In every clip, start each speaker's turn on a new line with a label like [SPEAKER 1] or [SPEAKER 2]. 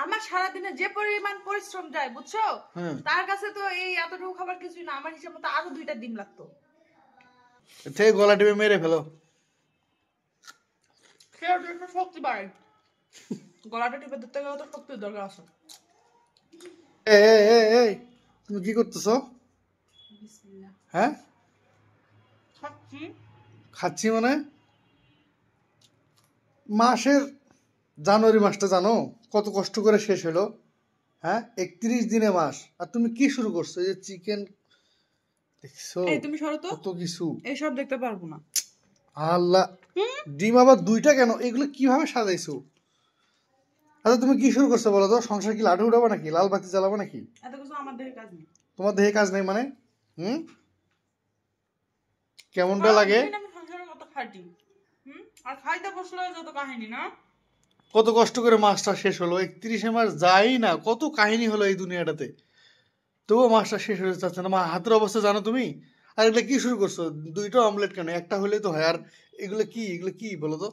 [SPEAKER 1] আমার সারাদিনে যে পরিমাণ পরিশ্রম যায় বুঝছো, তার কাছে তো এই এতটুকু খাবার কিছুই না। আমার হিসাব মতো আরো 2টা ডিম লাগতো।
[SPEAKER 2] ঠিক গলা টিপে মেরে ফেলো।
[SPEAKER 1] খেয়ে একটু শক্তি বাড়ে, গলাটা টিপে ধরতে গেলে তো শক্তির দরকার আছে।
[SPEAKER 2] এই তুমি কি করতেছো? হ্যাঁ, খাচ্ছি মানে? মাসের জানুয়ারি মাসটা জানো কত কষ্ট করে শেষ হলো? হ্যাঁ, 31 দিনে মাস, আর তুমি কি শুরু করছো? এই যে চিকেন দেখছো,
[SPEAKER 1] তুমি সরো তো,
[SPEAKER 2] কত কিছু।
[SPEAKER 1] এইসব দেখতে পারবো না।
[SPEAKER 2] আল্লাহ, ডিম আবার 2টা কেন? এগুলো কিভাবে সাজাইছো? আচ্ছা তুমি কি শুরু করছো বলো তো? সংসার কি লাঠি উঠাবো নাকি, লাল বাতি জ্বালাবো নাকি?
[SPEAKER 1] এত কিছু আমার দেহে কাজ নেই।
[SPEAKER 2] তোমার দেহে কাজ নেই মানে? কেমনটা লাগে?
[SPEAKER 1] আমি সংসারের মতো খাটি, আর খাইতে বসলে যত কাহিনী না।
[SPEAKER 2] কত কষ্ট করে মাসটা শেষ হলো, 31 মাস যাই না, কত কাহিনী হলো এই দুনিয়াটাতে, তবুও মাসটা শেষ হয়ে যাচ্ছে না। হাতের অবস্থা জানো তুমি? আর এগুলো কি শুরু করছো? 2টা অমলেট কেন? একটা হলেই তো হয়। আর এগুলো কি বলো তো?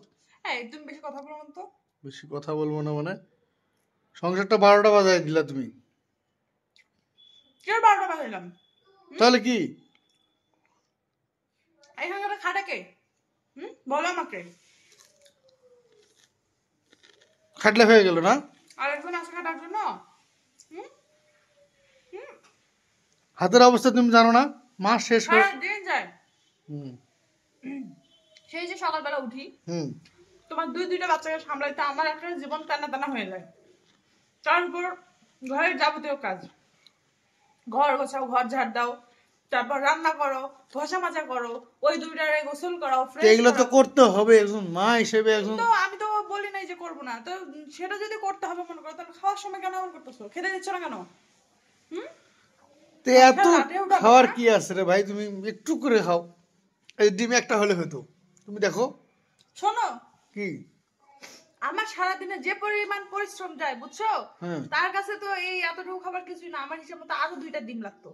[SPEAKER 1] হ্যাঁ, তুমি বেশি কথা বলো না তো।
[SPEAKER 2] বেশি কথা বলবো না মানে? সংসারটা 12টা বাজায় দিলা তুমি।
[SPEAKER 1] কেউ 12টা বাজাইলাম?
[SPEAKER 2] তাহলে কি?
[SPEAKER 1] এই সংসারটা খাটে কে? বলো আমাকে।
[SPEAKER 2] খাটলে হয়ে গেল না?
[SPEAKER 1] আর একজন আছে খাটার জন্য?
[SPEAKER 2] হাতের অবস্থা তুমি জানো না? মাস শেষ হয়ে
[SPEAKER 1] দিন যায়। সেই যে সকালবেলা উঠি, তোমার 2টা বাচ্চাকে সামলাইতে আমার একটা জীবন টানা টানা হয়ে যায়। তারপর ঘরের যাবতীয় কাজ, ঘর গোছাও, ঘর ঝাড় দাও, তারপর রান্না করো, ঘষা মাজা করো, ওই 2টারে গোসল করাও, ফ্রেশ
[SPEAKER 2] এগুলো তো করতে হবে একজন মা হিসেবে। একজন
[SPEAKER 1] তো আমি তো বলি নাই যে করবো না, তো সেটা যদি করতে হবে মনে করো, তাহলে খাওয়ার সময় কেন এমন করতেছো? খেতে দিচ্ছ না কেন?
[SPEAKER 2] এত খাওয়ার কি আছে রে ভাই? তুমি একটু করে খাও। এই ডিম একটা হলে হতো। তুমি দেখো।
[SPEAKER 1] শোনো,
[SPEAKER 2] কি
[SPEAKER 1] আমার সারাদিনে যে পরিমাণ পরিশ্রম যায় বুঝছো, তার কাছে তো এই এতটুকু খাবার কিছুই না। আমার হিসাব মতো আরো 2টা ডিম লাগতো।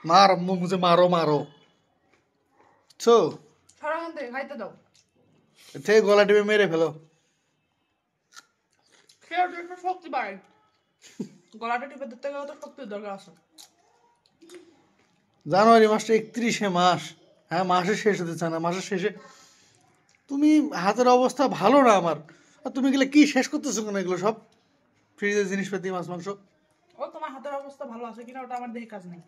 [SPEAKER 2] মারো মুঝে, মারো মারো ছো।
[SPEAKER 1] সরান দে, খাইতে দাও।
[SPEAKER 2] ঠিক গলা টিপে মেরে ফেলো।
[SPEAKER 1] খেয়ে একটু শক্তি বাড়ে, গলাটা টিপে ধরতে গেলে তো শক্তির দরকার আছে।
[SPEAKER 2] জানুয়ারি মাসটা 31 মাস। হ্যাঁ, মাসের শেষ হতে চায় না। মাসের শেষে তুমি হাতের অবস্থা ভালো না আমার। আর তুমি গেলে কি শেষ করতেছো কেন এগুলো সব? ফ্রিজের জিনিসপাতি, মাছ মাংস।
[SPEAKER 1] ও তোমার হাতের অবস্থা ভালো আছে কিনা ওটা আমার দেহে কাজ নেই।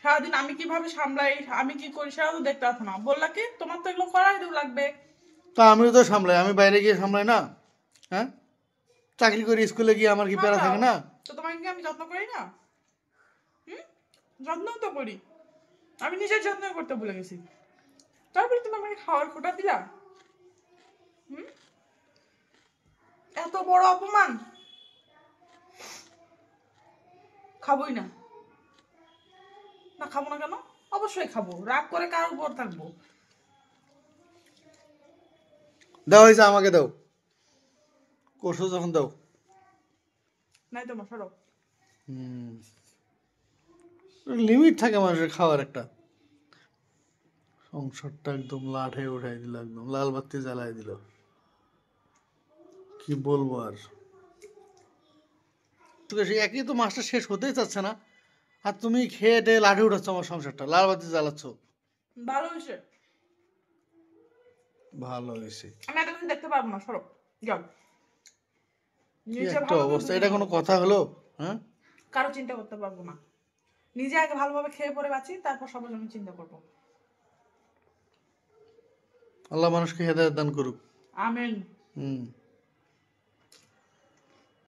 [SPEAKER 1] সারাদিন আমি কিভাবে সামলাই, আমি কি করি সেটা তো দেখতে পাচ্ছ না। বললা কি তোমার তো এগুলো করাই লাগবে।
[SPEAKER 2] তা আমিও তো সামলাই, আমি বাইরে গিয়ে সামলাই না? হ্যাঁ, চাকরি করি, স্কুলে গিয়ে আমার কি প্যারা থাকে না?
[SPEAKER 1] তো তোমাকে কি আমি যত্ন করি না? যত্ন তো করি, আমি নিজের যত্ন করতে ভুলে গেছি। তারপরে তুমি আমাকে খাওয়ার খোটা দিলা। এত বড় অপমান। খাবোই না। না খাবো না কেন? অবশ্যই খাবো, রাগ করে কার উপর থাকবো?
[SPEAKER 2] দাও, হয়েছে, আমাকে দাও। করছো যখন দাও।
[SPEAKER 1] নাই তোমার সরো।
[SPEAKER 2] লিমিট থাকে মানুষের খাওয়ার একটা। সংসারটা একদম লাঠে উঠাই দিল, একদম লাল বাতি জ্বালাই দিল। কি বলবো আর? একই তো মাসটা শেষ হতেই চাচ্ছে না, আর তুমি খেয়ে টেয়ে লাঠে উঠাচ্ছ আমার সংসারটা, লাল বাতি জ্বালাচ্ছ।
[SPEAKER 1] ভালো হয়েছে।
[SPEAKER 2] ভালো হয়েছে?
[SPEAKER 1] আমি এত কিছু দেখতে পারবো না, সরো যাও।
[SPEAKER 2] কি একটা অবস্থা, এটা কোনো কথা হলো? হ্যাঁ,
[SPEAKER 1] কারো চিন্তা করতে পারবো না। নিজে আগে ভালোভাবে খেয়ে পরে বাঁচি, তারপর সবার জন্য চিন্তা করবো।
[SPEAKER 2] আল্লাহ মানুষকে হেদায়েত দান করুক।
[SPEAKER 1] আমিন।